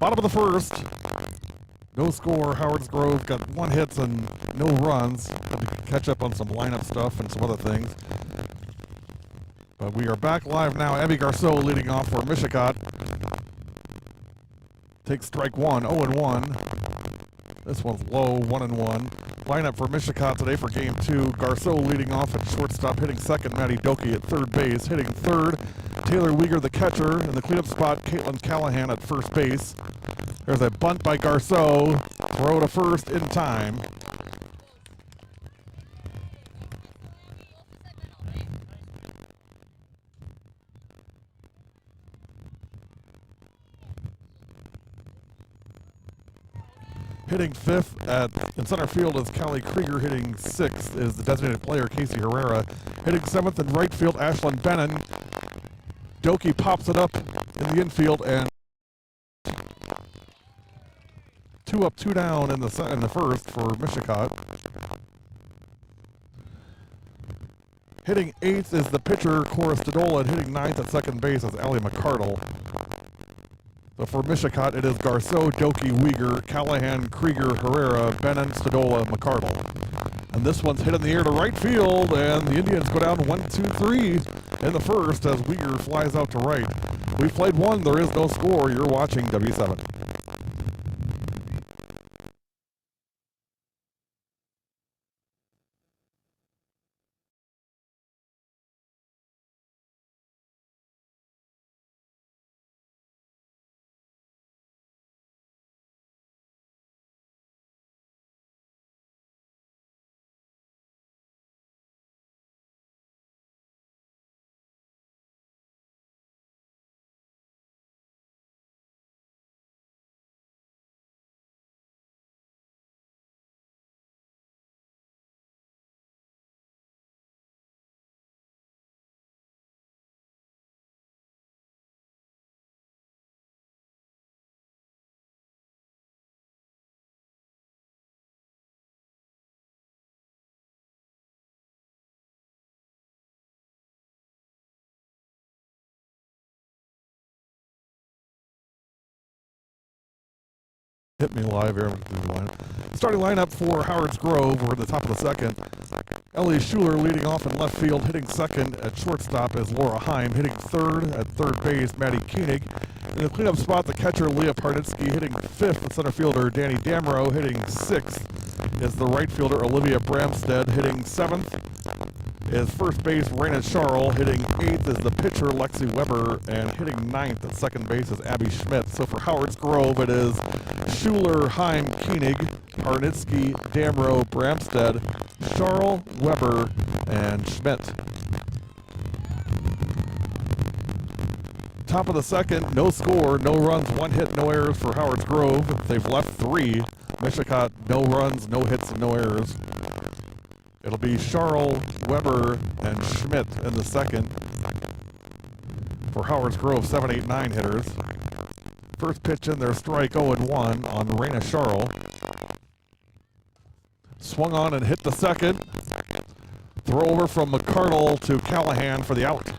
Bottom of the first. No score. Howard's Grove got 1 hit and no runs. Had to catch up on some lineup stuff and some other things. But we are back live now. Abby Garceau leading off for Mishicot. Takes strike 1, 0-1. This one's low, 1-1. Lineup for Mishicot today for game 2. Garceau leading off at shortstop, hitting second. Maddie Doki at third base. Hitting third, Taylor Weegar, the catcher. In the cleanup spot, Caitlin Callahan at first base. There's a bunt by Garceau. Throw to first in time. Hitting fifth in center field is Callie Krieger. Hitting sixth is the designated player Casey Herrera. Hitting seventh in right field, Ashlyn Bennon. Doki pops it up in the infield, and 2 up, 2 down in the first for Mishicot. Hitting eighth is the pitcher Cora Stadola, and hitting ninth at second base is Allie McCardle. So for Mishicot, it is Garceau, Doki, Weegar, Callahan, Krieger, Herrera, Bennon, Stadola, McCardle. And this one's hit in the air to right field, and the Indians go down 1-2-3 in the first as Weegar flies out to right. We've played one, there is no score. You're watching W7. Hit me live here. Starting lineup for Howard's Grove. We're at the top of the second. Ellie Schuler leading off in left field. Hitting second at shortstop is Laura Heim. Hitting third at third base, Maddie Koenig. In the cleanup spot, the catcher Leah Parnitsky. Hitting fifth, the center fielder Danny Damrow. Hitting sixth is the right fielder Olivia Bramstead. Hitting seventh is first base Raina Charles. Hitting eighth is the pitcher Lexi Weber, and hitting ninth at second base is Abby Schmidt. So for Howard's Grove, it is Schuler, Heim, Koenig, Parnitsky, Damrow, Bramstead, Charles, Weber, and Schmidt. Top of the second, no score, no runs, 1 hit, no errors for Howard's Grove. They've left 3. Mishicot, no runs, no hits, and no errors. It'll be Charles, Weber, and Schmidt in the second. For Howard's Grove, 7, 8, 9 hitters. First pitch in there, strike 0-1 on Raina Charles. Swung on and hit the second. Throw over from McCardle to Callahan for the out.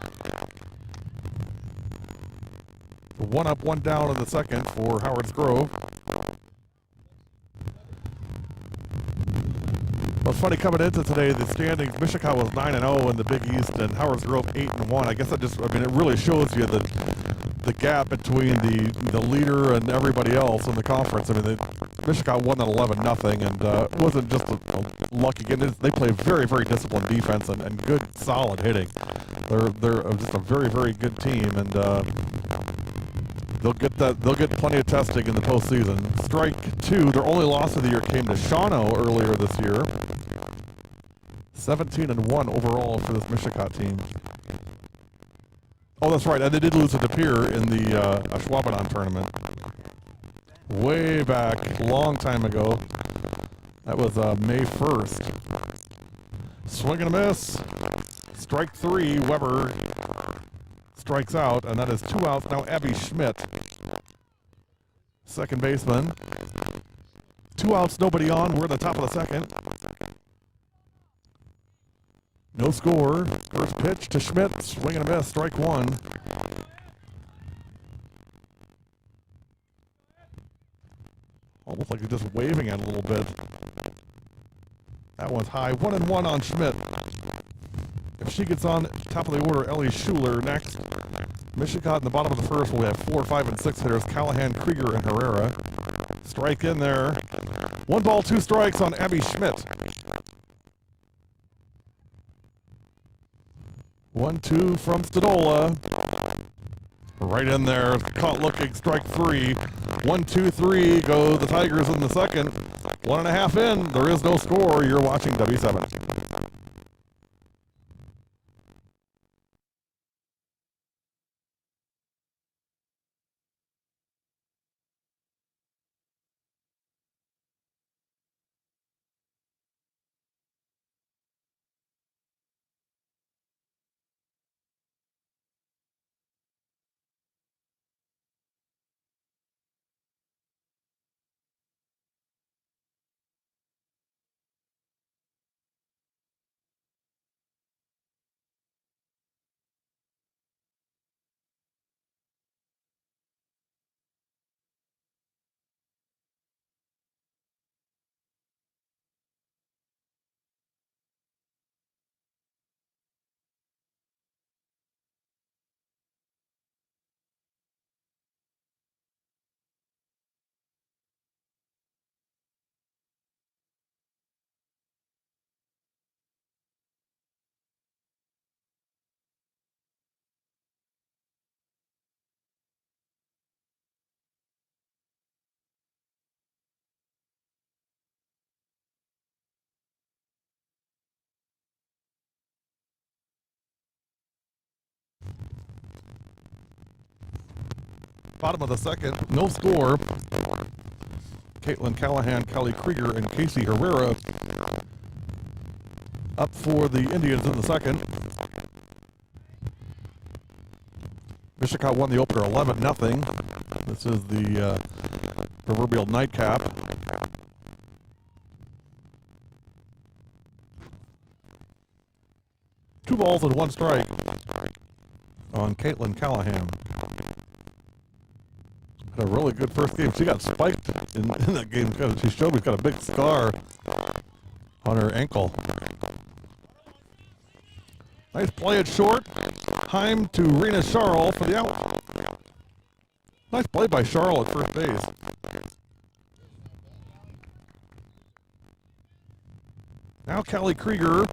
1 up, 1 down in the second for Howard's Grove. Well, it's funny coming into today, the standings, Mishicot was 9-0 in the Big East and Howard's Grove 8-1. I guess that just, it really shows you the gap between the leader and everybody else in the conference. Mishicot won at 11-0, and it wasn't just a lucky game. They play very, very disciplined defense and good, solid hitting. They're just a very, very good team, and they'll get plenty of testing in the postseason. Strike 2. Their only loss of the year came to Shawano earlier this year. 17-1 overall for this Mishicot team. Oh, that's right, and they did lose to De Pere in the Ashwaubenon tournament. Way back, long time ago. That was May 1st. Swing and a miss. Strike 3, Weber strikes out, and that is 2 outs. Now Abby Schmidt, second baseman. 2 outs, nobody on. We're at the top of the second. No score. First pitch to Schmidt. Swing and a miss. Strike 1. Looks like he's just waving it a little bit. That one's high. 1-1 on Schmidt. If she gets on top of the order, Ellie Schuler next. Mishicot in the bottom of the first. We have 4, 5, and 6 hitters. Callahan, Krieger, and Herrera. Strike in there. 1 ball, 2 strikes on Abby Schmidt. 1-2 from Stadola. Right in there. Caught looking. Strike 3. 1-2-3. Go the Tigers in the second. 1.5 in. There is no score. You're watching W7. Bottom of the second, no score. Caitlin Callahan, Kelly Krieger, and Casey Herrera up for the Indians in the second. Mishicot won the opener 11-0. This is the proverbial nightcap. Two balls and 1 strike on Caitlin Callahan. Had a really good first game. She got spiked in that game. She showed we've got a big scar on her ankle. Nice play at short. Heim to Rena Charles for the out. Nice play by Charles at first base. Now Kelly Krieger.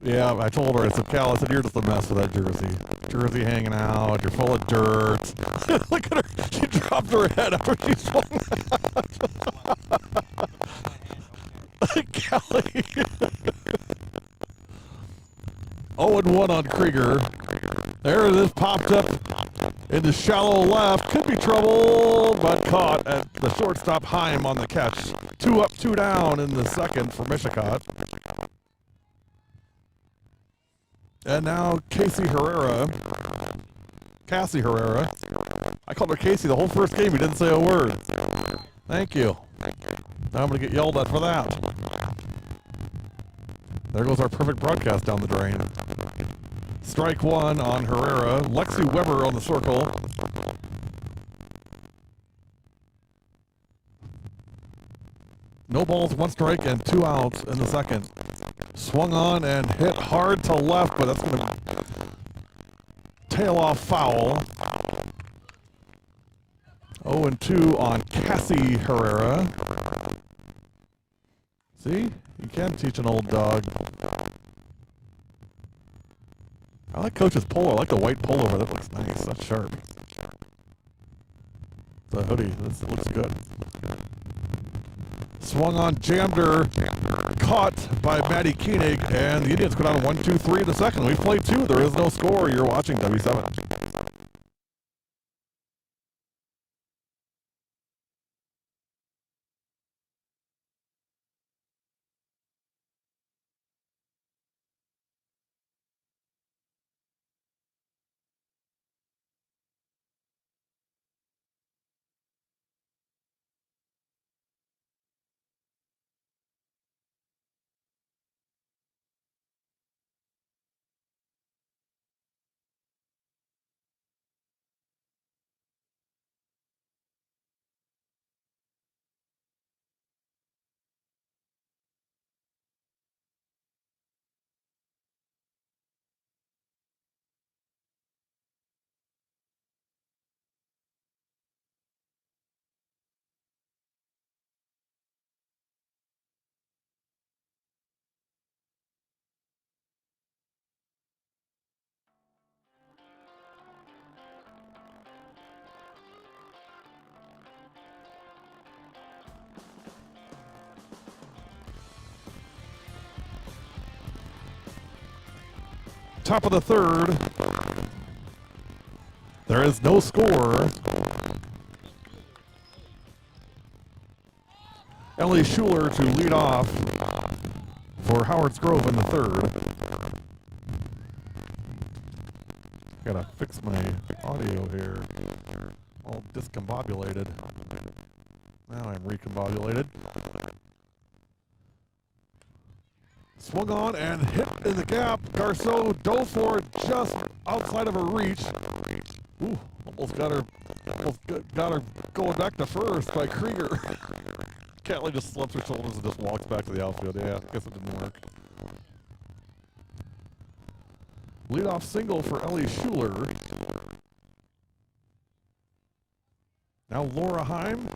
Yeah, I told her, I said, Cal, I said, you're just a mess with that jersey. Jersey hanging out, you're full of dirt. Look at her, she dropped her head after she swung out. Kelly. 0-1 on Krieger. There it is, popped up into shallow left. Could be trouble, but caught at the shortstop Heim on the catch. 2 up, 2 down in the second for Mishicot. And now Cassie Herrera. I called her Casey the whole first game. He didn't say a word. Thank you. Now I'm going to get yelled at for that. There goes our perfect broadcast down the drain. Strike 1 on Herrera. Lexi Weber on the circle. No balls, 1 strike, and 2 outs in the second. Swung on and hit hard to left, but that's going to tail off foul. 0-2 on Cassie Herrera. See? You can teach an old dog. I like Coach's polo. I like the white pullover. That looks nice. That's sharp. The hoodie. This looks good. Swung on, jammed her, caught by Maddie Koenig, and the Indians go down 1-2-3 in the second. We've played 2. There is no score. You're watching W7. Top of the third. There is no score. Ellie Schuler to lead off for Howard's Grove in the third. Gotta fix my audio here. All discombobulated. Now I'm recombobulated. Swung on and hit in the gap. Garceau dove for it just outside of her reach. Ooh, almost got her going back to first by Krieger. Catley just slumps her shoulders and just walks back to the outfield. Yeah, I guess it didn't work. Leadoff single for Ellie Schuler. Now Laura Heim.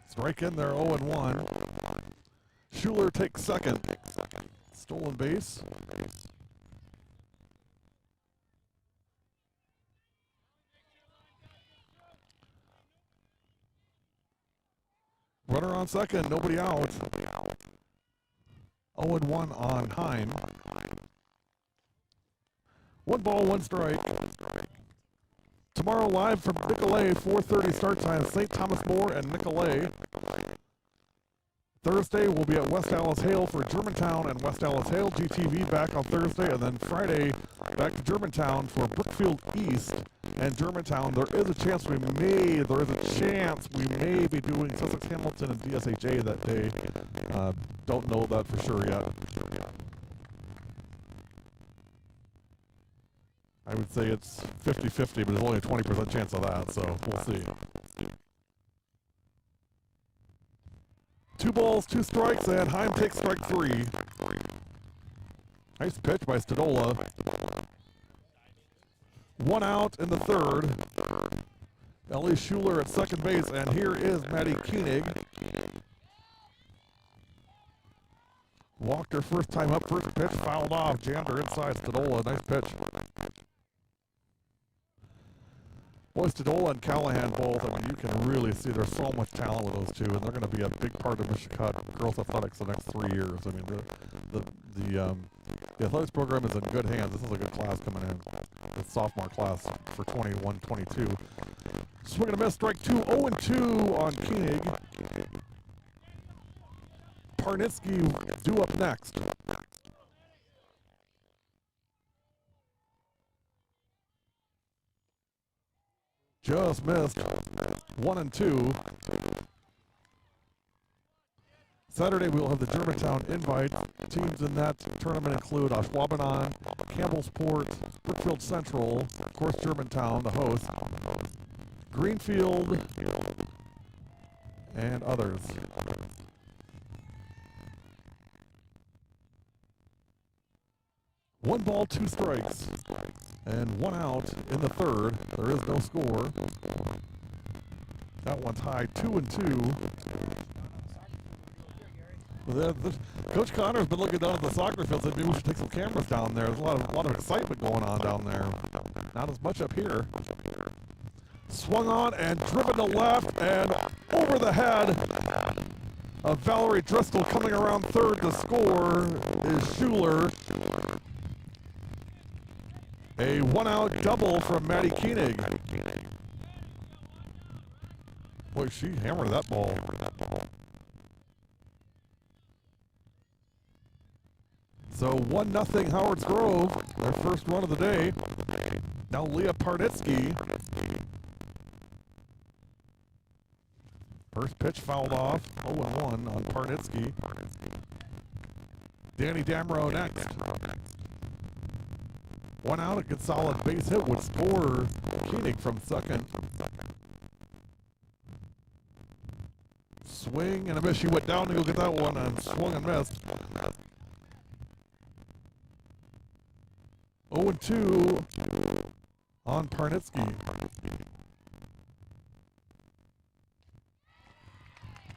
Strike in there, 0-1. Schuler takes second. Stolen base. Runner on second, nobody out. 0-1 on Heim. 1 ball, 1 strike. Tomorrow live from Nicolay, 4:30 start time, St. Thomas More and Nicolay. Thursday we'll be at West Allis Hale for Germantown and West Allis Hale. GTV back on Thursday, and then Friday back to Germantown for Brookfield East and Germantown. There is a chance we may be doing Sussex Hamilton and DSHA that day. Don't know that for sure yet. I would say it's 50-50, but there's only a 20% chance of that, so we'll see. 2 balls, 2 strikes, and Heim takes strike 3. Nice pitch by Stadola. 1 out in the third. Ellie Schuler at second base, and here is Maddie Koenig. Walked her first time up, first pitch, fouled off, jammed her inside. Stadola, nice pitch. Boy, Stadola and Callahan both, I mean, you can really see there's so much talent with those two, and they're going to be a big part of Mishicot girls athletics the next 3 years. I mean, the athletics program is in good hands. This is a good class coming in. The sophomore class for 21-22. Swing and a miss, strike 2, 0-2 on Koenig. Parnitsky due up next. Just missed. 1-2. Saturday we'll have the Germantown invite. Teams in that tournament include Ashwaubenon, Campbellsport, Brookfield Central, of course Germantown, the host, Greenfield, and others. One ball, 2 strikes, and 1 out in the third. There is no score. That one's high, 2-2. Coach Connor's been looking down at the soccer field, said maybe we should take some cameras down there. There's a lot of excitement going on down there. Not as much up here. Swung on and driven to left and over the head of Valerie Driscoll. Coming around third to score is Schuler. A 1-out double from Maddie Koenig. Boy, she hammered that ball. So 1-0 Howard's Grove, their first run of the day. Now Leah Parnitsky. First pitch fouled off, 0-1 on Parnitsky. Danny Damrow next. 1 out, a good solid base hit would score Koenig from second. Swing and a miss. She went down to go get that one and swung and missed. 0-2 on Parnitsky.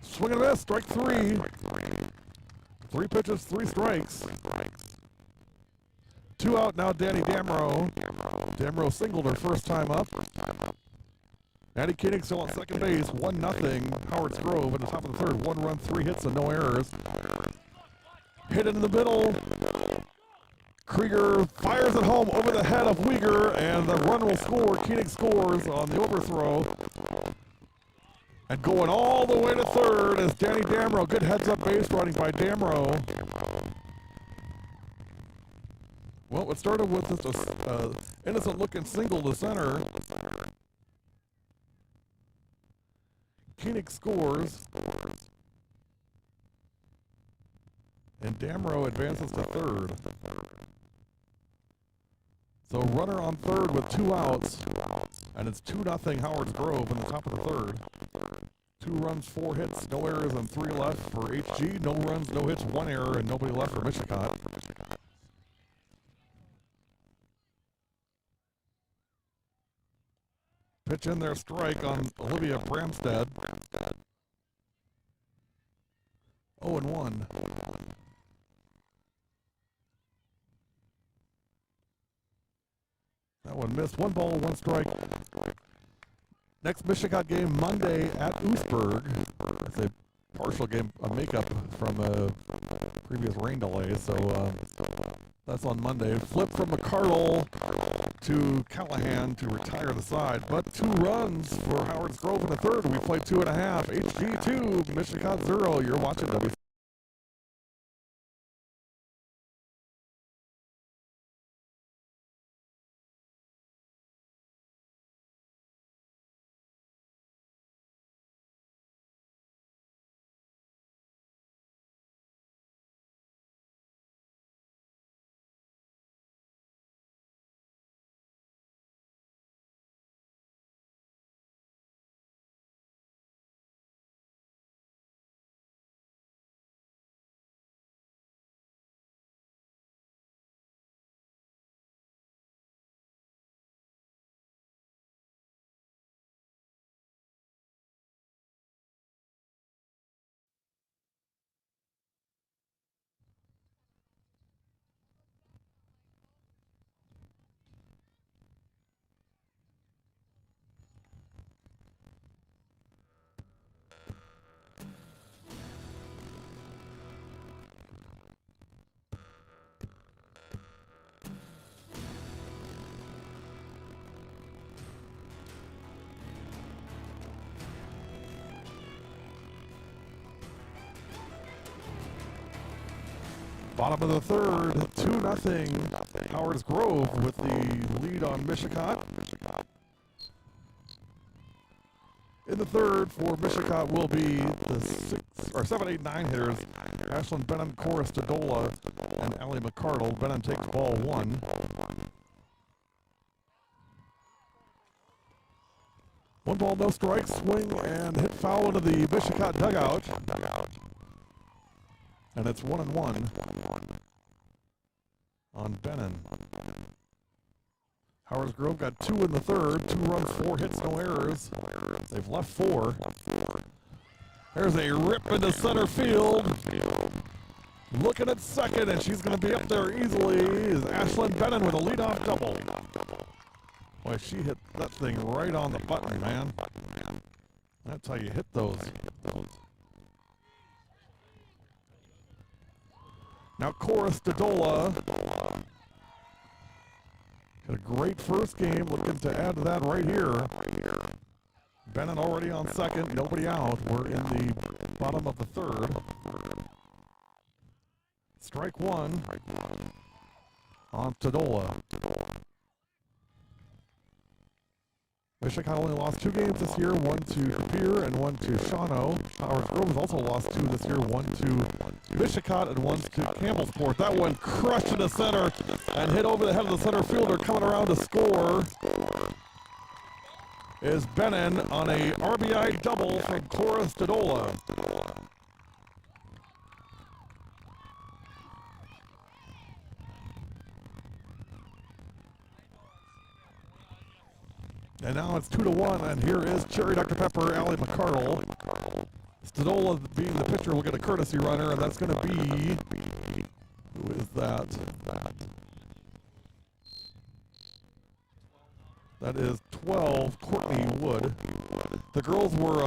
Swing and a miss, strike 3. 3 pitches, 3 strikes. 2 out now, Danny Damrow. Damrow singled her first time up. Maddie Koenig still on second base. 1-0 Howard's Grove at the top of the third. 1 run, 3 hits, and no errors. hit it in the middle. Krieger fires it home over the head of Uyghur, and the run will score. Koenig scores on the overthrow. And going all the way to third is Danny Damrow. Good heads-up base running by Damrow. Well, it started with just a innocent-looking single to center. Koenig scores. And Damrow advances to third. So runner on third with 2 outs, and it's 2-0 Howard's Grove in the top of the third. 2 runs, 4 hits, no errors, and 3 left for HG. No runs, no hits, 1 error, and nobody left for Mishicot. Pitch in there, strike on Olivia Bramstead. 0-1. That one missed. 1 ball, 1 strike. Next Mishicot game Monday at Oostburg. It's a partial game, a makeup from a previous rain delay. So that's on Monday. Flip from McCardle to Callahan to retire the side. But 2 runs for Howard's Grove in the third. We played 2.5. HG 2, Mishicot 0. You're watching WC. Bottom of the third, 2-0 Howard's Grove with the lead on Mishicot. In the third for Mishicot will be the 7, 8, 9 hitters, Ashlyn Benham, Cora Stadola, and Allie McCardle. Benham takes ball 1. 1 ball, no strikes, swing and hit foul into the Mishicot dugout. And it's 1-1 on Benham. Howard's Grove got 2 in the third, 2 runs, 4 hits, no errors. They've left 4. There's a rip into center field. Looking at second, and she's going to be up there easily, is Ashlyn Benham with a leadoff double. Boy, she hit that thing right on the button, man. That's how you hit those. Now Cora Stadola had a great first game, looking to add to that right here. Benham already on second, nobody out. We're in the bottom of the third. Strike 1 on Stadola. Mishicot only lost 2 games this year, 1 to Kapir and 1 to Shawano. Howard's Grove has also lost 2 this year, 1 to Mishicot and 1 to Campbellsport. That one crushed into center and hit over the head of the center fielder. Coming around to score is Benham on a RBI double from Cora Stadola. And now it's 2-1, and here is Cherry Dr. Pepper, Allie McCardle. Stadola, being the pitcher, will get a courtesy runner, and that's going to be, who is that? That is 12, Courtney Wood. The girls were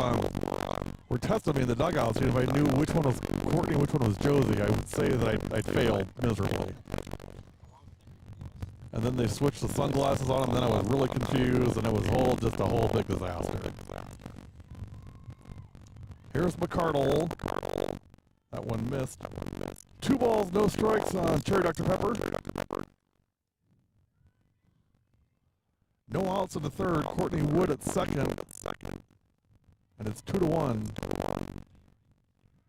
were testing me in the dugout, seeing if I knew which one was Courtney, which one was Josie, I would say that I failed miserably. And then they switched the sunglasses on, and then I was really confused, and it was just a whole big disaster. Here's McCardle. That one missed. 2 balls, no strikes on Cherry Dr. Pepper. No outs in the third. Courtney Wood at second. And it's 2-1.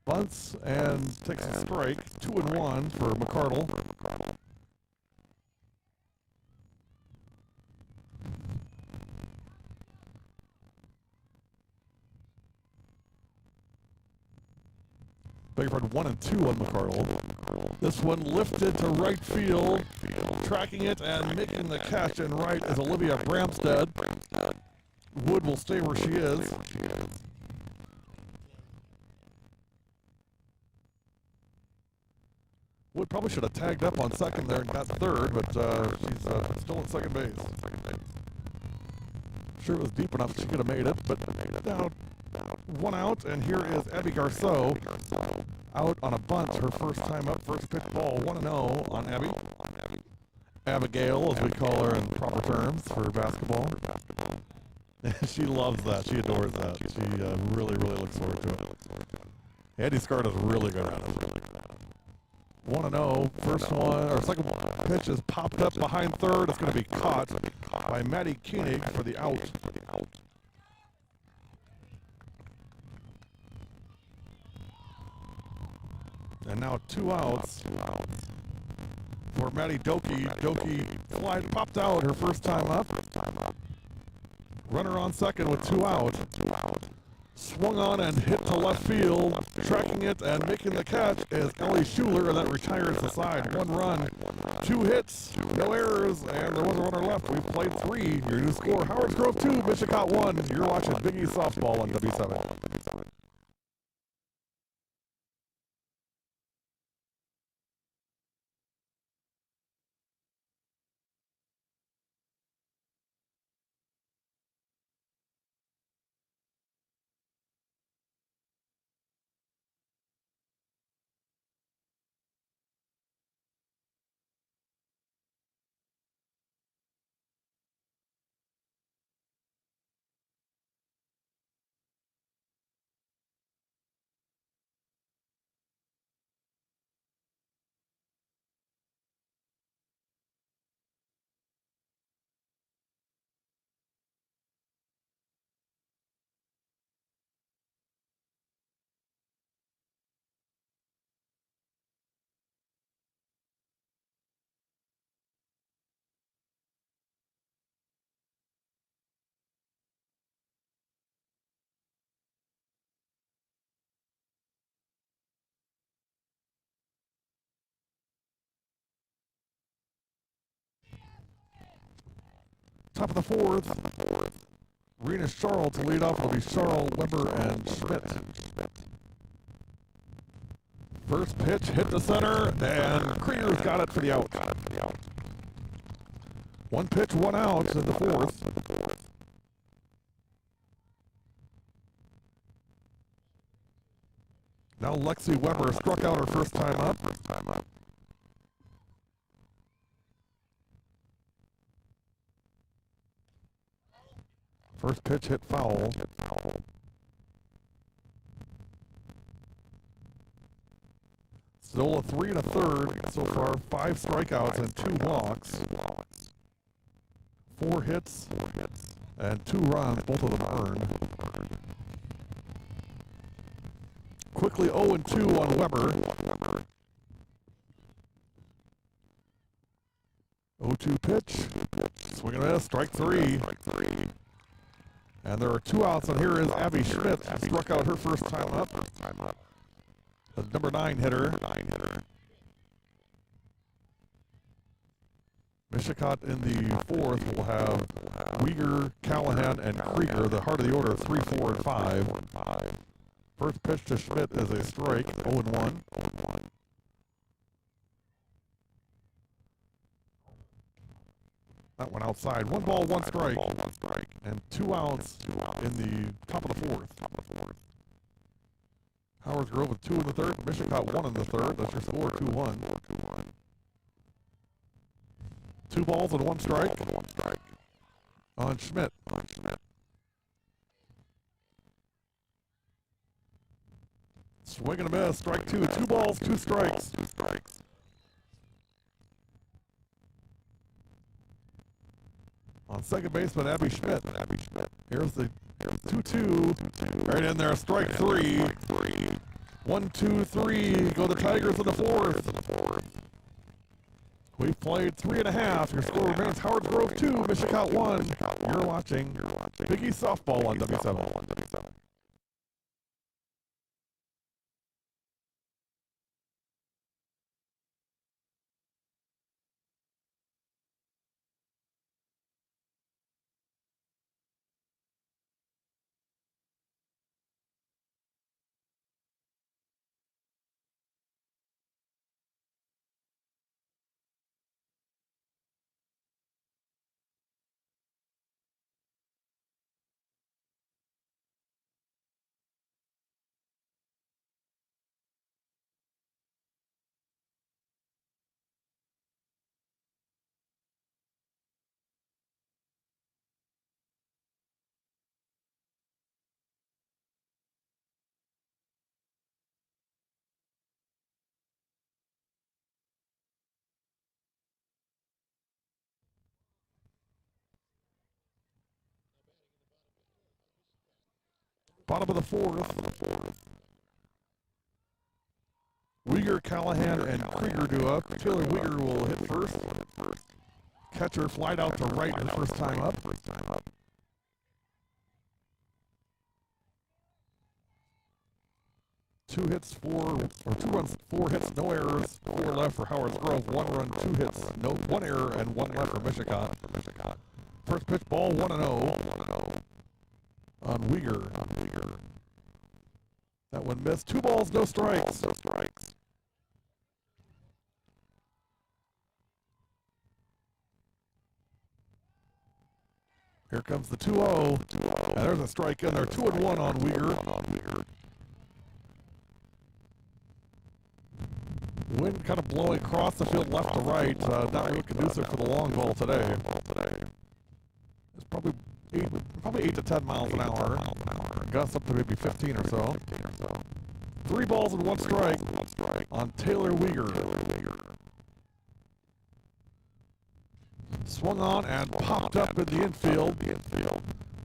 Bunts and takes a strike. 2-1 for McCardle. Beg your pardon, 1-2 on McCardle. This one lifted to right field, tracking it and making the catch in right is Olivia Bramstead. Wood will stay where she is. Wood probably should have tagged up on second there and got third, but she's still at second base. Sure it was deep enough she could have made it, but now 1 out, and here is Abby Garceau out on a bunt, her first time up, first pitch ball, 1-0 on Abby. Abigail, as we call her in proper terms for basketball. She loves that. She adores that. She really, really looks forward to it. Andy Scarta's really good at it. 1-0. First one, or second pitch is popped up behind third. It's going to be caught by Maddie Koenig for the out. And now 2 outs for Maddie Doki. Doki slide popped out her first time up. Runner on second with 2 out. Swung on and hit to left field. Tracking it and making the catch is Ellie Schuler, and that retires the side. 1 run, 2 hits, no errors, and there was a runner left. We've played 3. Your new score, Howard's Grove 2, Mishicot 1. You're watching Big East Softball on W7. Top of the fourth. Rena Charles to lead off will be Charles, Weber, and Schmidt. First pitch hit the center, and Krieger's got it for the out. 1 pitch, 1 out in the fourth. Now Lexi Weber struck out her first time up. First pitch hit foul. Still a 3 1/3 so far. 5 strikeouts and 2 walks. 4 hits and 2 runs, both of them earned. Quickly 0-2 on Weber. 0-2 pitch. Swing and a miss, strike 3. And there are 2 outs, and here is Abby Schmidt. She struck out her first time up. The number 9 hitter. Mishicot in the fourth will have Uyghur, Callahan, and Krieger. The heart of the order, 3, 4, and 5. First pitch to Schmidt is a strike, 0-1. That one outside. 1 ball, 1 strike. And 2 outs in the top of the fourth. Howard Grove with 2 in the third. Mishicot 1 in the third. That's your score, 2-1. 2 balls and 1 strike on Schmidt. Swing and a miss. Strike 2. 2 balls, 2 strikes. On second baseman, Abby Schmidt. Here's the 2-2. Right in there. Strike 3. 1, 2, 3. Go the Tigers in the fourth. We've played 3.5. Your score remains Howard Grove 2, Mishicot 1. You're watching Big East Softball on W7. Bottom of the fourth. Uyghur, Callahan, and Krieger do up. Taylor Uyghur will hit first. Catcher flied out to right his first time up. 2 runs, 4 hits, no errors, 4 left for Howard Grove. 1 run, 2 hits, 1 error, and 1 left for Mishicot. First pitch, ball 1-0 on Uyghur. That one missed. 2 balls, no strikes. Here comes the 2-0. And there's a strike in there. 2-1 on Uyghur. Wind kind of blowing across the field left to right. Not really conducive for the long ball today. It's probably 8 to 10 miles an hour. Gusts up to maybe 15 or so. 3 balls and 1 strike on Taylor Uyghur. Swung on and popped up in the infield.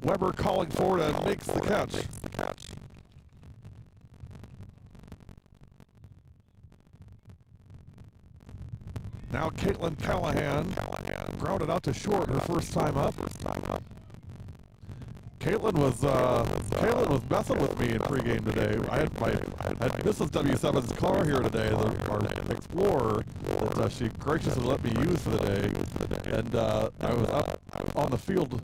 Weber calling for it and makes the catch. Now Caitlin Callahan grounded out to short her first time up. Caitlin was messing with me in pregame today. I had Mrs. W7's car here today, our Explorer, that she graciously let me use for the day. And I was up on the field.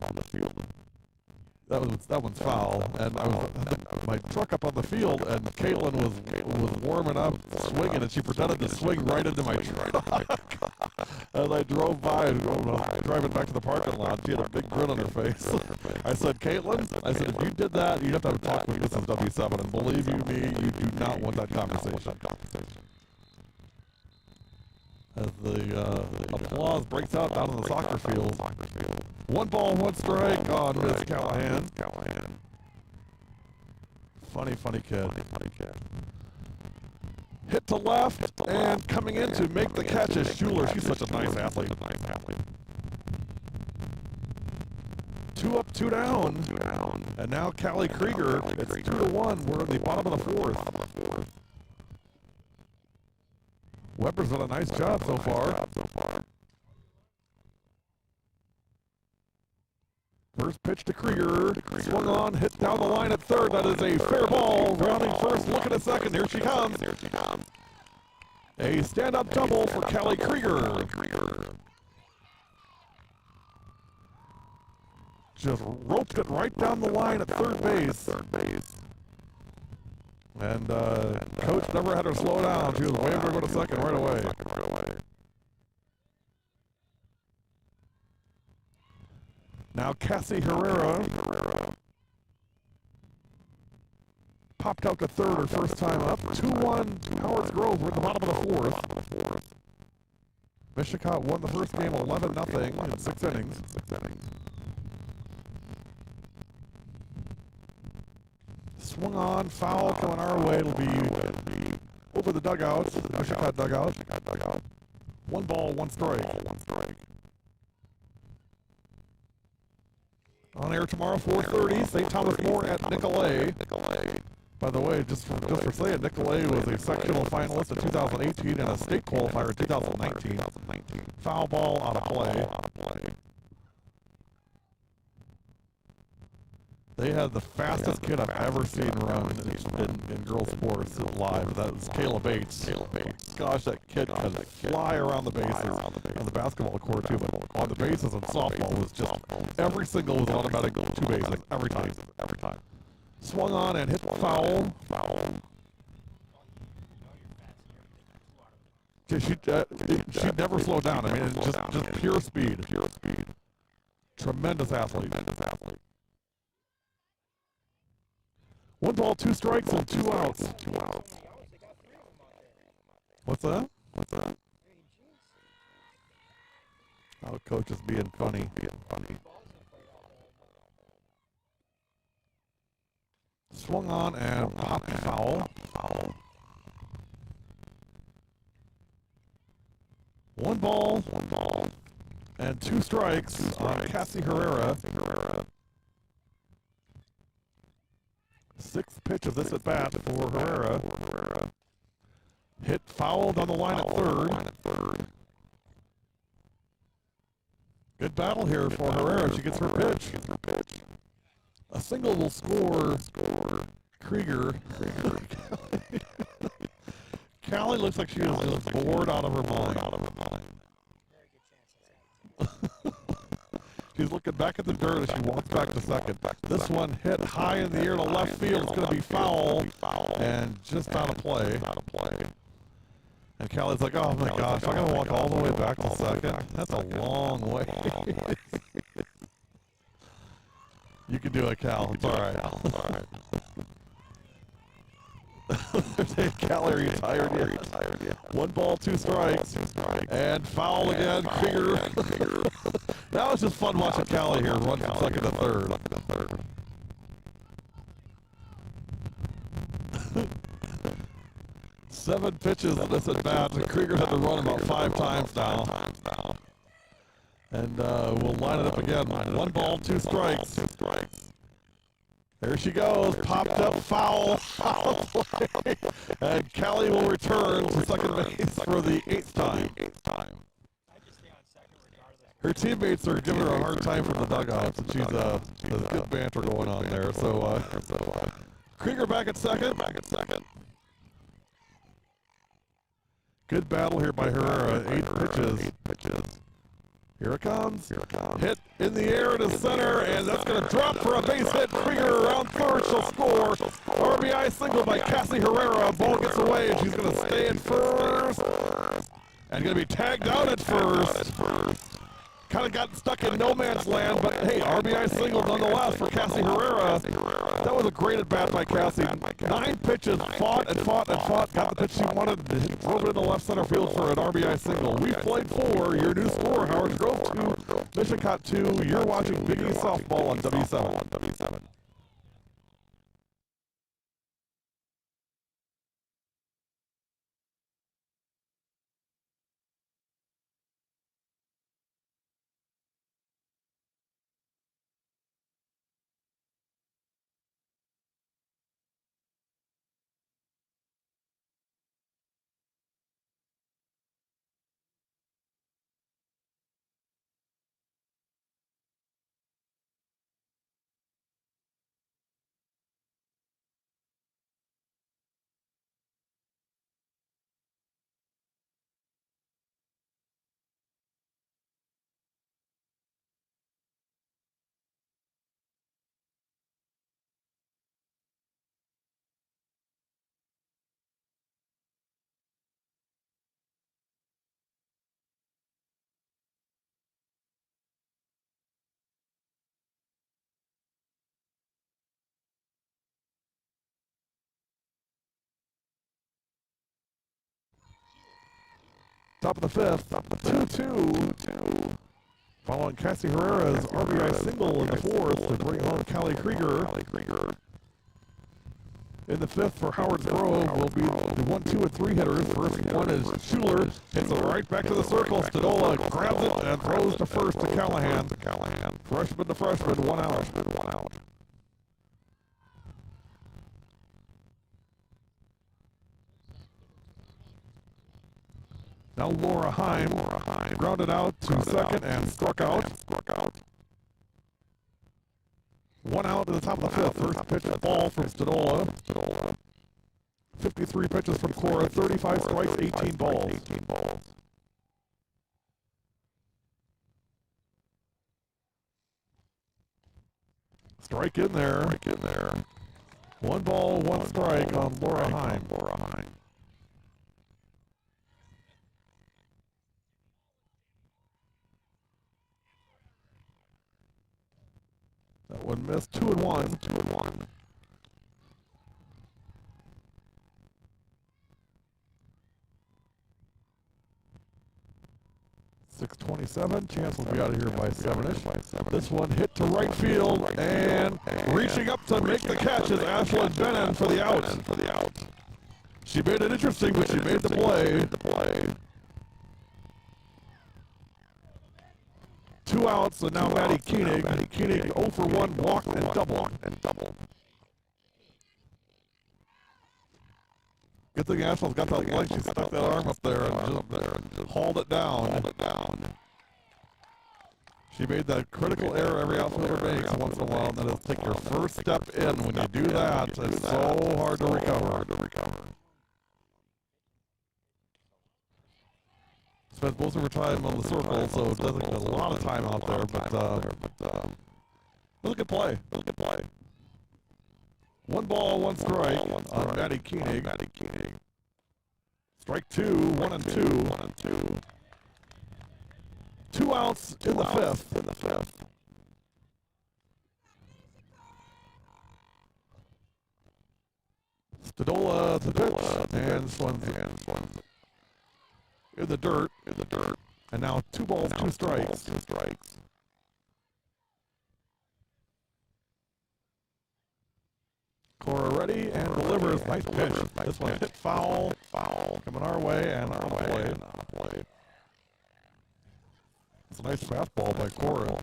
That one's foul. And I had my truck up on the field, and Caitlin was warming up, swinging, and she pretended to swing right into my truck. As I drove by and driving back to the parking lot, she had a big grin on her face. I said, Caitlin, if you did that, you'd have to talk with Mrs. W7, and believe you me, you do not want that conversation. As the applause breaks out down in the soccer field. 1 ball, 1 strike on Miss Callahan. Funny kid. Hit to left, and coming in to make the catch is Schuler. She's such a nice athlete. 2 up, 2 down. And now Callie Krieger. It's 2-1. We're in the bottom of the fourth. Weber's done a nice job so far. First pitch to Krieger. Swung on, hit down the line at third. That is a fair ball. Rounding first, looking at second. Here she comes. A stand-up double for Callie Krieger. Just roped it right down the line at third base. And coach never had her slow down. She was waving her to go to second right away. Now Cassie Herrera popped out to third her first time up. 2-1 Howard's Grove. We're at the bottom of the fourth. Mishicot won the first game 11-0 in 6 innings. Swung on, foul coming our way. It'll be over the dugout, Mishicot dugout. 1 ball, 1 strike. On air tomorrow, 4:30, St. Thomas More at Nicolay. By the way, just for saying, Nicolay was a sectional finalist in 2018 and a state qualifier in 2019. Foul ball out of play. They had the fastest kid I've ever seen run in girls sports live. That was Kayla Bates. Gosh, that kid could fly around the bases on the basketball court too, but on the bases and softball was just every single was automatic 2 bases every time. Swung on and hit foul. She never slowed down. I mean, it's just pure speed. Tremendous athlete. 1 ball, 2 strikes, and 2 outs. What's that? Oh, coach is being funny. Swung on and popped foul. 1 ball, and 2 strikes on Cassie Herrera. 6th pitch of this at bat for Herrera. Hit fouled on the line at third. Good battle here for Herrera. She gets her pitch. A single will score Krieger. Callie looks like she is just bored out of her mind. She's looking back at the dirt as she walks back to second. This one hit high in the air to left field. It's going to be foul and just out of play. And Callie's like, oh my gosh, I'm going to walk all the way back to second. That's a long way. You can do it, Cal. It's all right. Callie retired yet. 1 ball, 2 strikes. And foul again. Krieger. That was just fun watching Callie here run from second to third. Seven pitches in this at bat. Krieger's had to run about 5 times now. And we'll line it up again. 1 ball, 2 strikes. There she goes, popped up, foul. And Callie will return to second base for the 8th time. Her teammates are giving her a hard time from the dugouts, and she's there's good banter going on there. So Krieger back at second. Good battle here by Herrera. 8 pitches. Here it comes. Hit in the air to center, and that's going to drop for a base hit. Krieger around third. She'll score. RBI single by Cassie Herrera. Ball gets away, and she's going to stay at first. And going to be tagged out at first. Kind of got stuck in no man's land, but hey, RBI single nonetheless for Cassie Herrera. That was a great at bat by Cassie. 9 pitches, fought. Got the pitch she wanted, drove it into left center field for an RBI single. We played 4. Your new score, Howard Grove 2, Mishicot 2. You're watching Big East Softball on W7. Top of the fifth, 2-2. Following Cassie Herrera's RBI single in the fourth to bring home Callie Krieger. In the fifth for Howard's Grove will be the 1, 2, and 3 hitters. First one is Schuler, hits it right back to the circle. Stadola grabs it and throws to first to Callahan. Freshman to freshman, 1 out. Now Laura Heim grounded out to second and struck out. 1 out to the top of the fifth. First pitch ball from Stadola. 53 pitches from Cora, 35 strikes, 18 balls. Strike in there. 1 ball, 1 strike on Laura Heim. That one missed, 2-1. 6:27. Chance will be out of here by 7-ish. This one hit to right field, and reaching up to make the catch is Ashlyn Bennon for the out. She made it interesting, but she made the play. 2 outs, and now Maddie Koenig. Koenig 0 for 1, walk and double. Good thing Ashlyn's got that leg. She stuck that arm up there and just hauled it down. She made that critical error every outfielder makes once in a while, and that is take your first step in. When you do that, it's so hard to recover. Spends most of her time on the circle, so it doesn't get a lot of time out there, but really good play. 1 ball, 1 strike on Maddie Koenig. Strike 2, 1 and 2. 2 outs in the fifth. Stadola the pitch, and Swanson in the dirt. And now 2 balls, 2 strikes. Cora ready and delivers. Nice pitch. This one hit foul. Coming our way and on play. It's a nice fastball by Cora.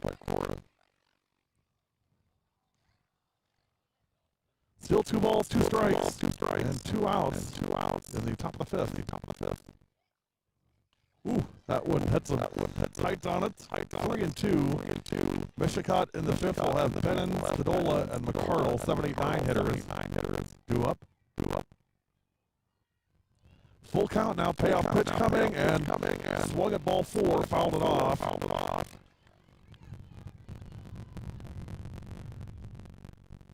Still 2 balls, 2 strikes, and 2 outs in the top of the fifth. Ooh, that one had some height on it. 3 and 2. Mishicot in the fifth will have Bennon, Stadola, and McCardle, 7, 8, 9 hitters. 2 up. Full count now, payoff pitch coming, and swung at ball 4, fouled it off.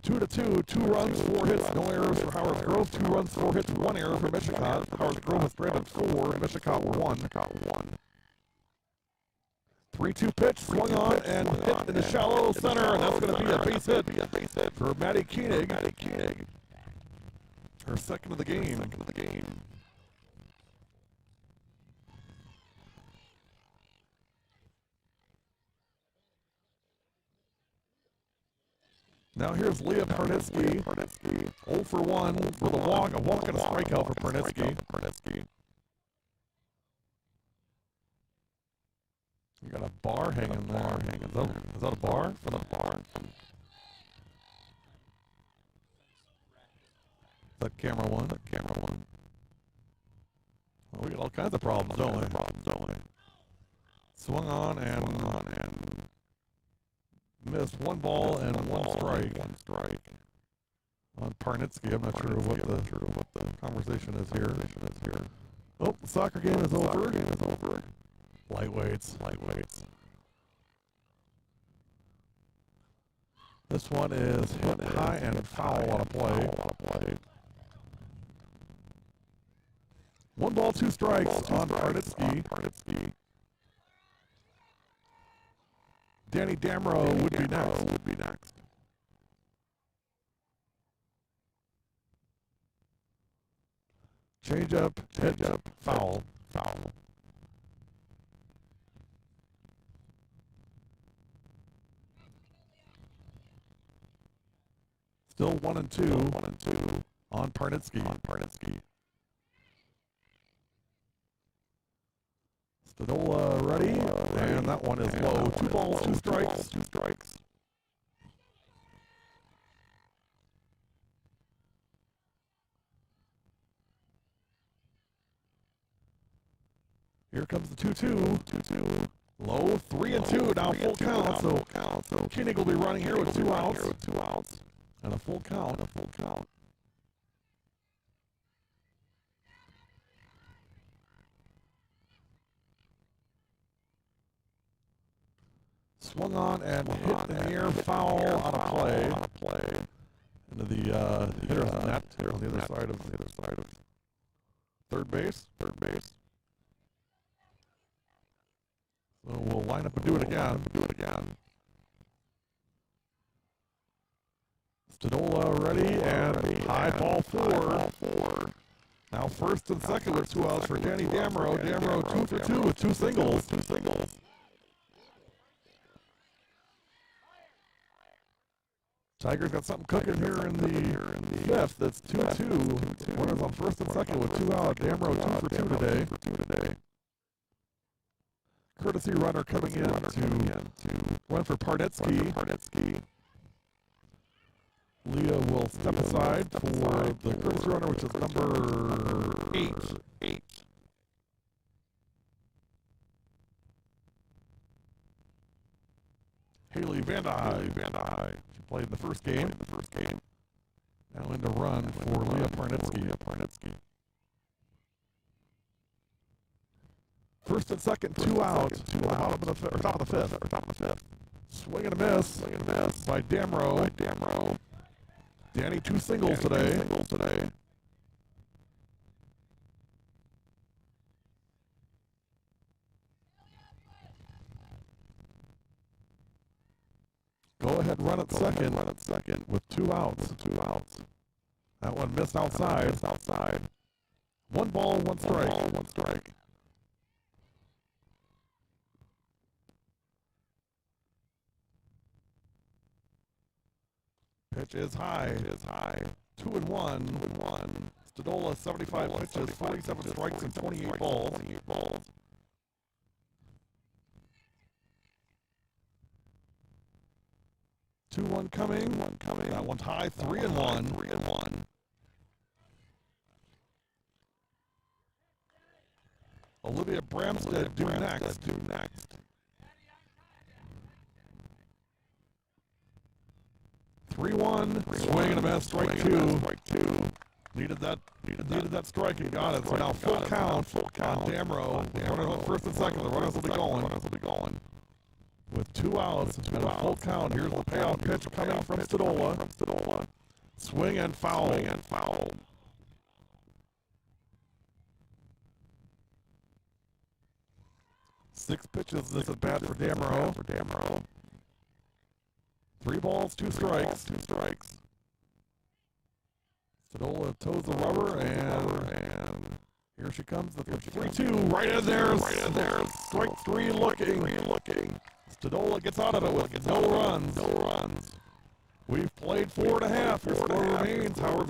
2-2, 2 runs, 4 hits, no errors for Howard Grove. 2 runs, 4 hits, 1 error for Mishicot. Howard Grove has stranded 4, Mishicot 1. 3-2 pitch, swung on and hit in the shallow center, and that's going to be a base hit for Maddie Koenig. Her second of the game. Now here's Leah Parnitsky. 0 for 1 for the walk. A walk and a strikeout for Parnitsky. You got a bar hanging there. Is that a bar? Is that camera one? Well, we got all kinds of problems, don't we? Swung on and missed 1 ball and 1 strike on Parnitsky. I'm not sure what the conversation is here. Oh, the soccer game is over. Lightweights. This one is hit high and foul on a play. 1 ball, 2 strikes on Parnitsky. Danny Damro would be next. Change up, foul. Still 1-2 on Parnitsky. Stadola ready, and that one is low. 2 balls, 2 strikes. Here comes the 2-2. Low, 3-2. Now full count. So Koenig will be running here with 2 outs. And a full count. Swung on and hit the near foul out of play. Into the hitter's net on the other side of third base. So we'll line up and do it again. Stadola ready and high ball 4. Now first and second with 2 outs for Danny Damro. Damro 2 for 2 with 2 singles. Tigers got something cooking here in the fifth. That's 2-2. Runners on first and second with 2 out. Damro 2 for 2 today. Courtesy runner coming in to run for Parnitsky. Leah will step aside for the courtesy runner, which is number 8. Haley Vandehei. She played in the first game. Now in to run for Leah Parnitsky. First and second, 2 outs. Top of the fifth. Swing and a miss by Damro. Danny 2 singles today. Go ahead, run at second with 2 outs. That one missed outside. 1 ball, 1 strike. Pitch is high. 2-1. Stadola 75 pitches, 47 strikes, and 28 balls. 2-1 coming. That one's high. 3-1. Olivia Bramstead due next. 3-1. Swing and a miss. Strike 2. Needed that strike and got it. So now full count on Damro. Runners on first and second. The runners will be going. With 2 outs and a full count. Here's the payout pitch coming from Stadola. Swing and foul. 6 pitches. This is bad for Damro. 3 balls, 2 strikes. Stadola toes the rubber, and here she comes. The 3-2 right in there. Strike 3 looking. Stadola gets out of it with no runs. We've played 4.5. Your score remains Howard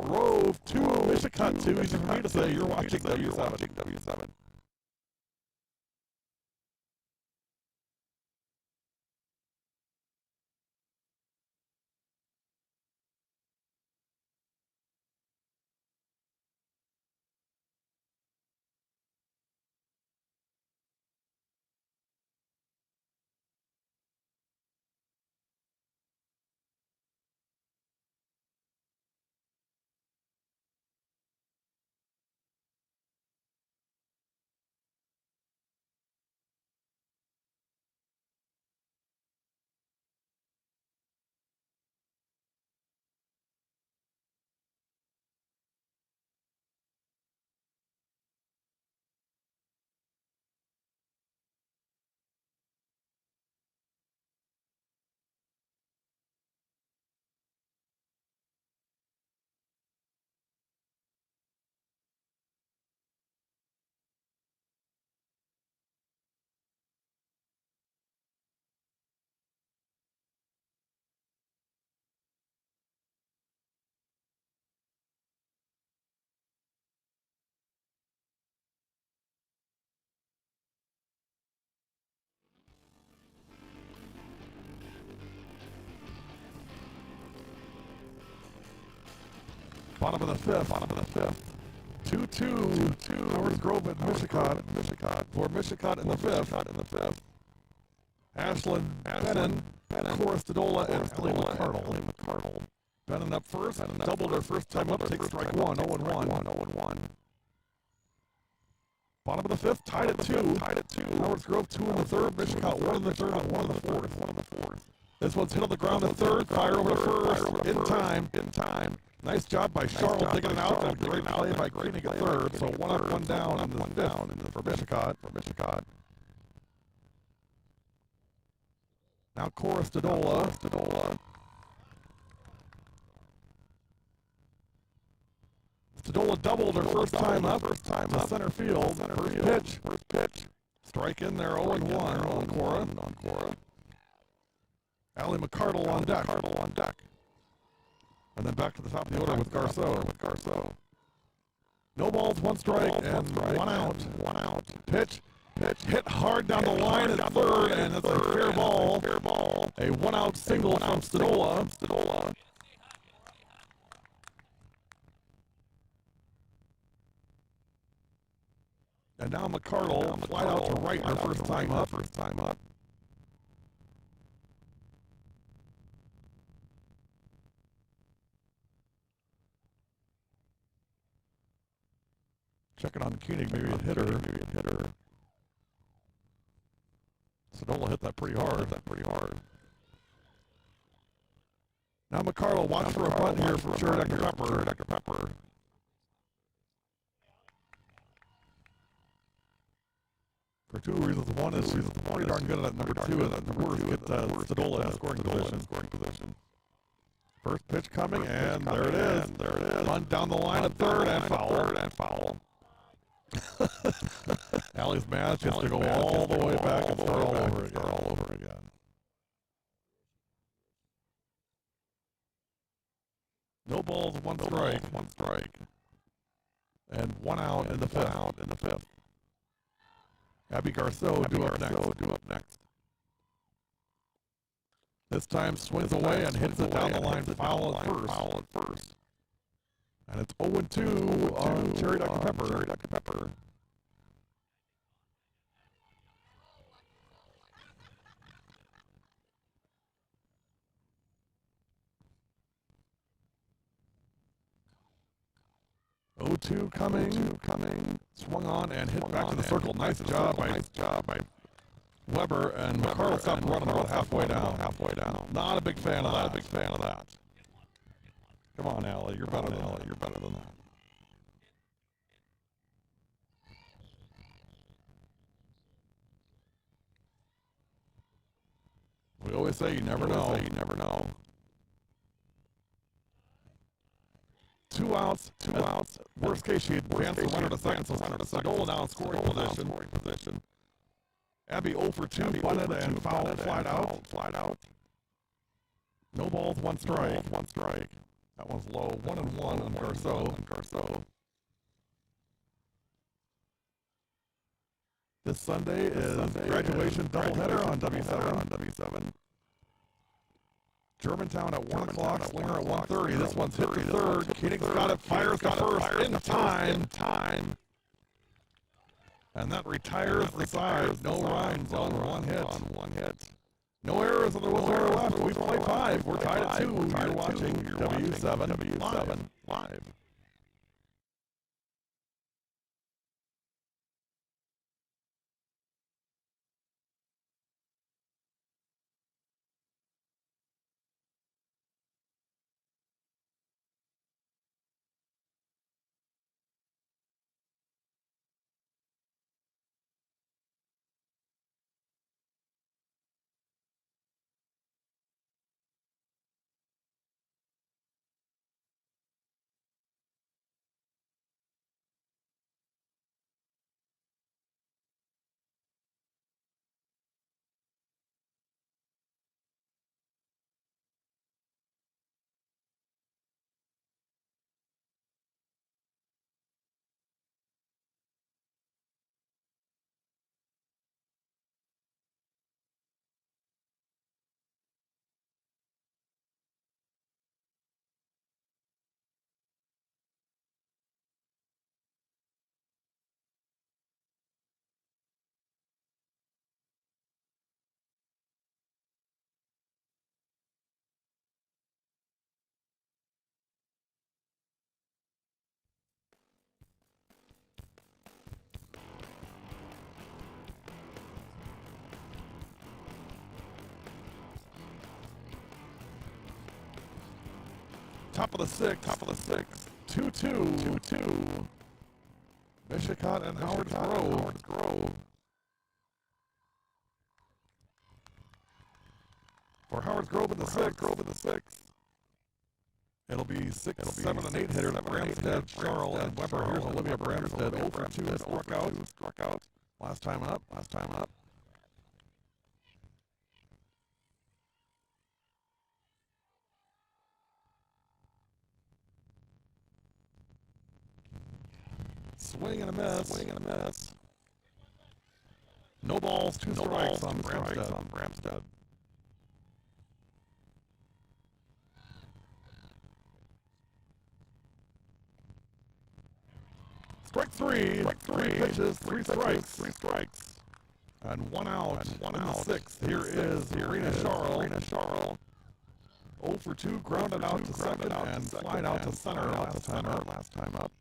Grove 2, Mishicot 2. Easy for me to say. You're watching W7. Bottom of the fifth. 2-2. Howard Grove at Mishicot. For Mishicot in the fifth. Ashland, Bennon, Cora Stadola, and Ellie McCardle. Bennon up first, doubled her first time up, takes strike one, 0-1. Bottom of the fifth, tied at 2. Howard Grove 2 in the third, Mishicot 1 in the third, and 1 in the fourth. This one's hit on the ground at third, fire over to first, in time. Nice job by Charles taking it out, and great play by Koenig at third, so 1 up, 1 down in the fifth for Mishicot. Now Cora Stadola. Stadola doubled her first time up to center field. First pitch. Strike in there, 0-1 on Cora. Allie McCardle on deck. And then back to the top of the order with Garceau. No balls, 1 strike, and 1 out. Pitch. Hit hard down the line at third, and it's a fair ball. A 1-out single from Stadola. And now McCardle fly out to right her first time up. Checking on Koenig, maybe it hit her. Stadola hit that pretty hard. Now McCardle, watch for a bunt here for sure, Dr. Pepper. For 2 reasons. One is she's pretty darn good at that. Number 2 is that number 4 get Stadola in scoring position. First pitch coming, and there it is. Bunt down the line at third, and foul. Allie's mad. She has to go all the way back and start all over again. No balls, 1 strike. And 1 out in the fifth. Abby Garceau due up next. This time swings away and hits it down the line, foul at first. And it's 0-2 on Cherry Dr. Pepper. Coming, swung on and hit back to the circle. Nice job by Weber, and McCardle stopped running about halfway down. Not a big fan of that. Come on, Allie, you're better than that. We always say you never know. 2 outs. Worst case, she advanced the runner to second, so Stadola now in scoring position. Abby 0 for 2, bunted and fouled, flat out. No balls, 1 strike. That one's low. 1-1 on Garceau. This Sunday is graduation doubleheader on W7. Germantown at 1 o'clock, Slinger at 1:30. This one's hit to third. Koenig's got it, fires to first in time. And that retires the side. No runs on one hit. No errors on the 1 error left. We play 5. We're tied at 2. You're watching W7 Live. Top of the sixth. 2-2. Mishicot and Howard Grove. For Howard Grove in the sixth. It'll be 6, 7, and 8 hitters. Bramstead, Charles, and Weber. Here's Olivia Bramstead. 0 for 2. Struck out. Last time up. Swing and a miss. No balls, 2 strikes on Bramstead. Strike 3. 3 pitches, 3 strikes. And 1 out. In the sixth. Here is Rena Charles. 0 for 2, grounded out to second and flied out to center last time up.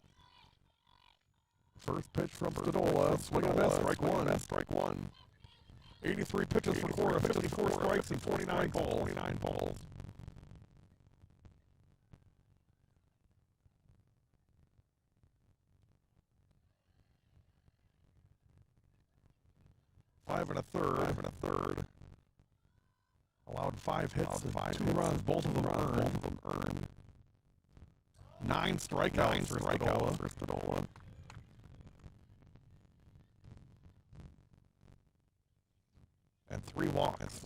First pitch from Stadola, swing and a miss, strike one. 83 pitches for Cora, 54 strikes and 49 balls. Five and a third. Allowed 5 hits, 2 runs, both of them earned. 9 strikeouts for Stadola. And 3 walks.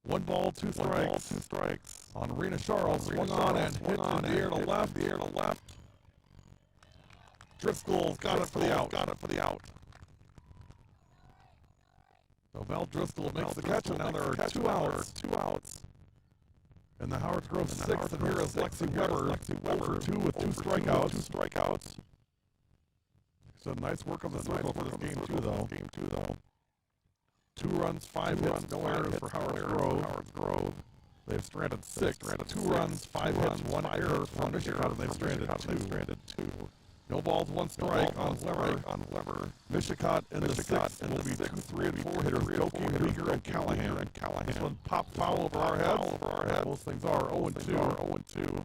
1 ball, 2 strikes. On Rena Charles, swung on and hit in the air to left. Driscoll's got it for the out. So Val Driscoll makes the catch, and now there are 2 outs. And the Howard Grove sixth, and here is Lexi Weber. 0 for 2 with 2 strikeouts. So nice work on the circle for this game too, though. 2 runs, 5 hits, no errors for Howard Grove. They've stranded 6. 2 runs, 5 hits, 1 error for Mishicot, and they've stranded 2. No balls, 1 strike on Weber. Mishicot in the sixth will be 2, 3, and 4 hitters. Doki, Rieger, and Callahan. This one popped foul over our heads. Those things are 0-2.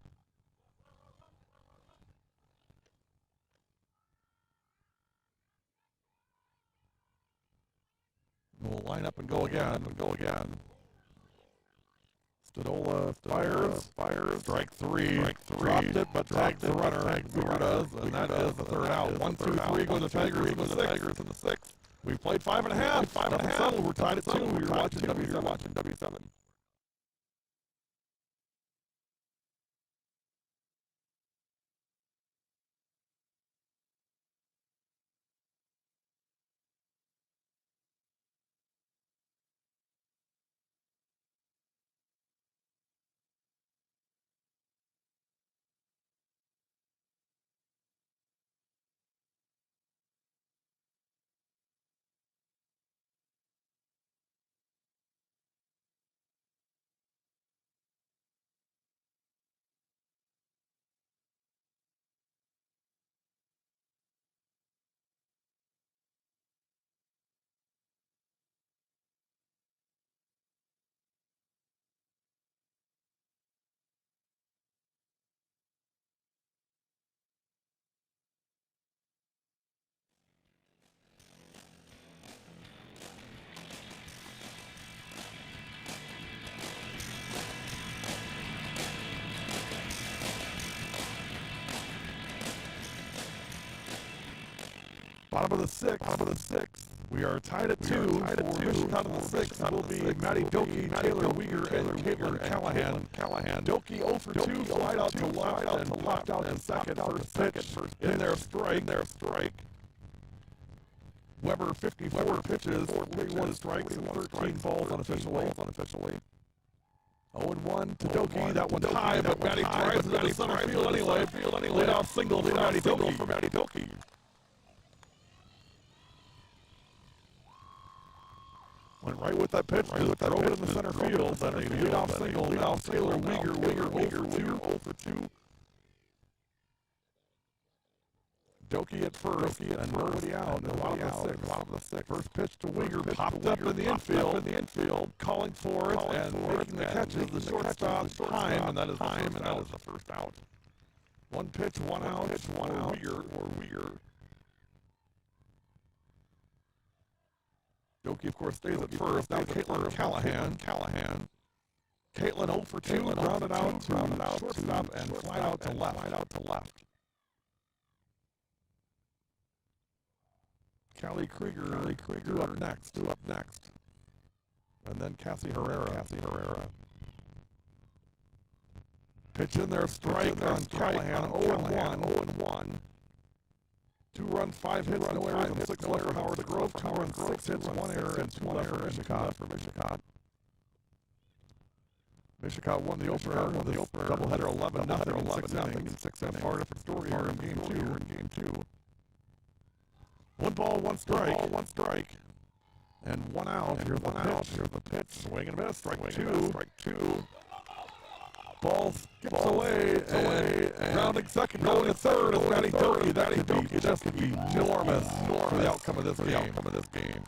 We'll line up and go again. Stadola fires. Strike 3. Dropped it, but tags the runner. Boomer does, and that is the third out. 1, 2, 3 go the Tigers in the sixth. We played 5.5. 5.5. We're tied at 2. You're watching W7. Bottom of the sixth. We are tied at 2. For Mishicot in the sixth will be Maddie Doki, Taylor Weeger, and Caitlin Callahan. Doki 0 for 2, flied out to left and popped out to second. First pitch. In there, strike. Weber 54 pitches, 41 strikes, and 13 balls unofficially. 0-1 to Doki. That one's high, but Maddie drives it into center field anyway. Lead off single for Maddie Doki. Went right with that pitch, throw it in the center field. Then a lead-off single, Taylor Weeger, 0 for 2. Doki at first, and nobody out. A lot of the six. First pitch to Wigger, popped up in the infield, calling for it, and making the catches. The shortstop, time, and that is the first out. One pitch, one out, Wigger. Doki, of course, stays at first. Now Caitlin Callahan. Caitlin 0 for 2, grounded out to shortstop and fly out to left. Callie Krieger due up next. And then Cassie Herrera. Pitch in there, strike on Callahan, 0-1. 2 runs, 5 hits, no errors, and 6 left for Howard Grove. 2 runs, 6 hits, 1 error, and 2 left for Mishicot. Mishicot won the opener, doubleheader 11-0 in 6 innings. Far different story here in game 2. 1 ball, 1 strike. And 1 out. Here's the pitch. Swing and miss. Strike 2. Ball skips away, and grounding second, going to third is Maddie Doki. That could just be enormous for the outcome of this game.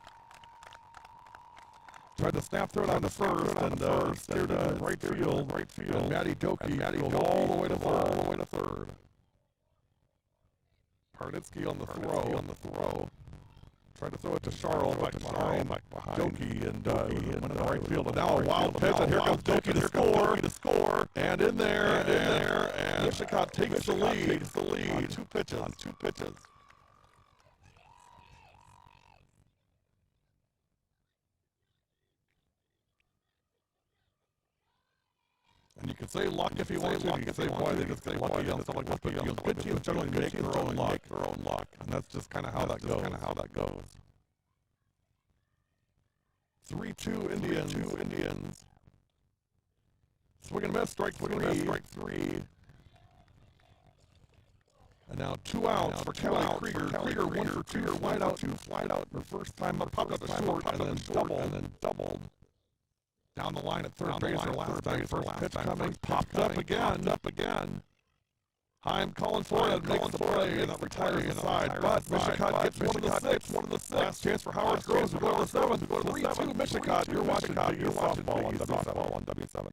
Tried to snap throw it on the first, and steered it in right field. And Maddie Doki goes all the way to third. Parnitsky on the throw. Tried to throw it to Charles, back behind Doki, and went in the right field. And now a wild pitch, and here comes Doki to score. And in there, and Mishicot takes the lead on 2 pitches. And you can say luck if you want to. You can say, boy, they just get lucky on stuff like this. But good teams generally make their own luck. And that's just kind of how that goes. 3-2 Indians. Swing and miss, strike 3. And now 2 outs for Callie Krieger. Krieger 1 for 2, flied out. Her first time up, popped up a short, and then doubled. Down the line at third base, her last time. First pitch coming, popped up again. Heim calling for it, makes the play, and that retires the side. But Mishicot gets one of the six. Last chance for Howard Groves to go to the seventh. 3-2 Mishicot. You're watching softball on W7.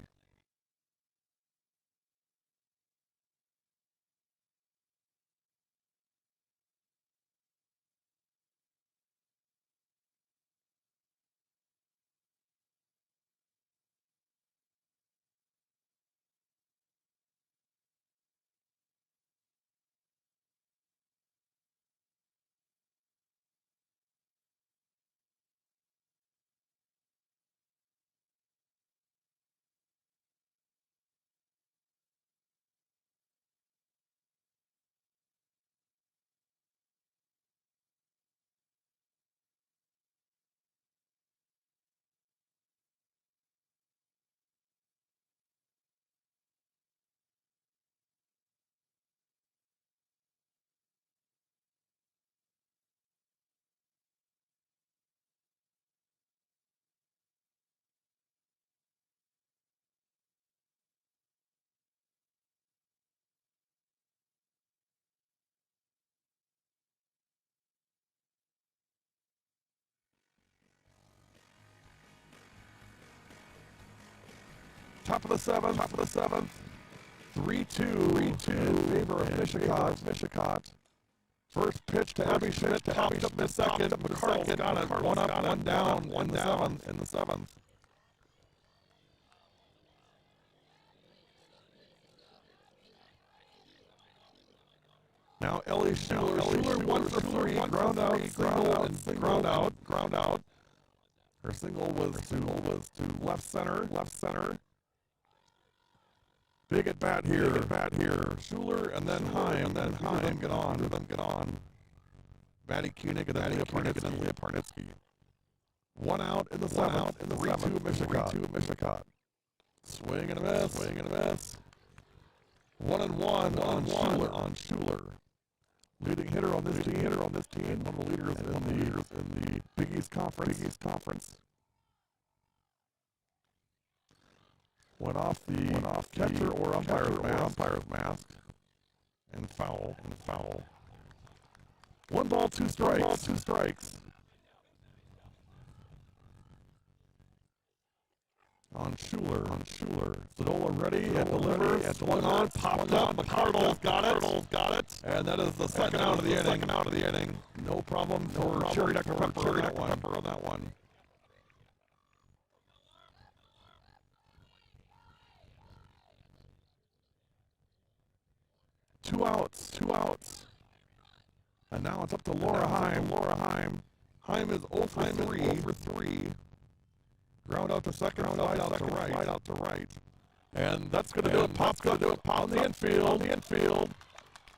Top of the seventh. 3-2 in favor of Mishicot. First pitch to Abby Schmidt, popped up the second. McCart's got it. 1 up, 1 down, 1 down in the seventh. Now Ellie Schuler 1 for 3, ground out. Her single was to left center. Big at bat here. Schuler and then Heim, get on. Maddie Koenig and then Leah Parnitsky. 1 out in the seventh. 3-2 Mishicot. Swing and a miss. 1-1 on Schuler. Leading hitter on this team. One of the leaders in the Big East Conference. Went off catcher or umpire's mask. And foul. 1 ball, 2 strikes. 1 ball, 2 strikes. On Schuler. Zadola ready and delivers. Swung on, popped up. The Cardinals got it. And that is the second out of the inning. No problem for Cherry Dr. Pepper on that one. 2 outs. And now it's up to Laura Heim. Heim is 0 for 3. Ground out to second, slide out to right. And that's going to do it. Pop's going to do it. Pop on the infield.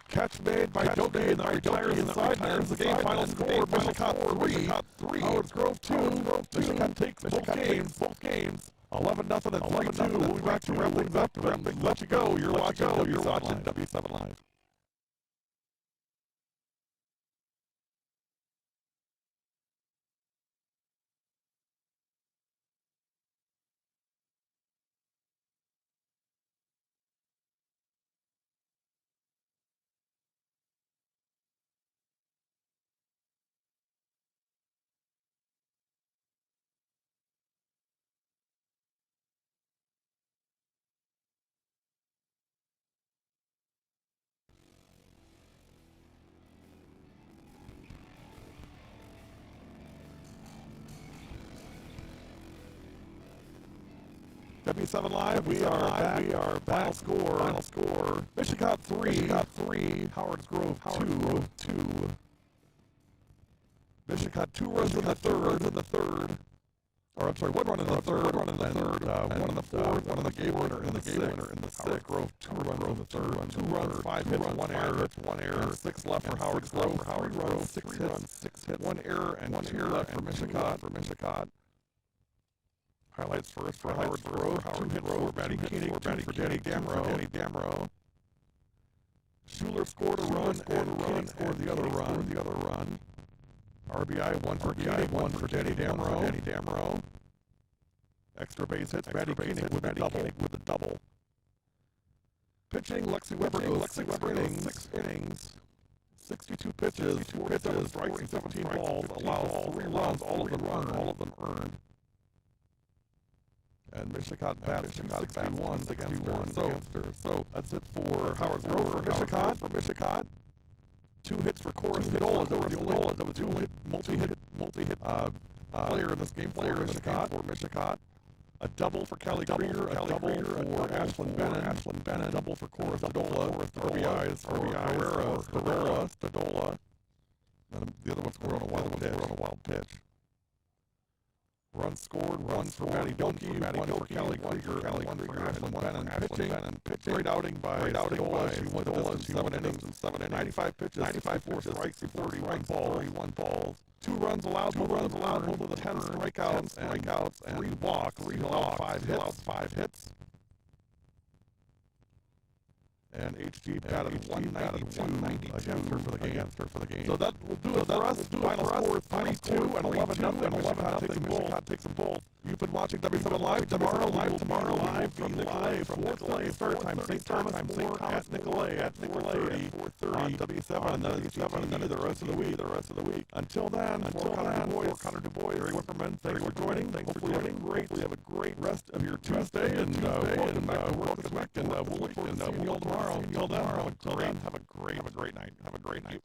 Catch made by Doki, and that retires inside. There's the game final score. Mishicot 3. Howard's Grove 2. Mishicot takes both games. 11-0 and 3-2. We'll be back to wrap things up and let you go. You're watching W7 Live. W7 Live, we are back. Final score. Mishicot 3. Howard's Grove 2. Mishicot 2 runs in the third. Or I'm sorry, 1 run in the third. 1 in the fourth. 1 in the game winner in the sixth. Howard's Grove 2 runs in the third. 2 runs, 5 hits, 1 error. 6 left for Howard's Grove. 3 runs, 6 hits, 1 error, and 2 left for Mishicot. Highlights first for Howard's Grove. 2 hits for Maddie Koenig, 2 for Danny Damro. Schuler scored a run, scored the other run. RBI 1 for Danny Damro. Extra base hits, Maddie Koenig with a double. Pitching, Lexi Weber goes 6 innings. 62 pitches, 47 strikes, 17 balls, allows 3 runs, all of them earned. And Mishicot bats 61. So that's it for Howard's Grove for Mishicot. 2 hits for Corus Zadola. That was 2 multi-hit player in this game for Mishicot. A double for Callie Krieger, a double for Ashlyn Bennett, double for Corus Zadola, RBIs for Herrera, Zadola. And the other one scored on a wild pitch. Runs scored, runs for Maddie Doki, 1 for Callie Krieger, 1 for Ashlyn Bennett. Pitching, great outing by Zadola. She went 7 innings, 95 pitches, 4 strikes, 31 balls. 2 runs allowed, both of the 10 strikeouts, and 3 walks, 5 hits. And HG batted 192 against her for the game. So that will do it for us. Final score 3-2 and 11-0. Mishicot takes them both. You've been watching W7 Live. Tomorrow live from Nicolay, 4:30 start time. St. Thomas at Nicolay at 4:30 on W7, and then the rest of the week. Until then, for Connor DuBois, Gary Whipperman, thanks for joining. Hopefully have a great rest of your Tuesday, and welcome back to work this week, and we'll look forward to seeing you all tomorrow. Until then, have a great night.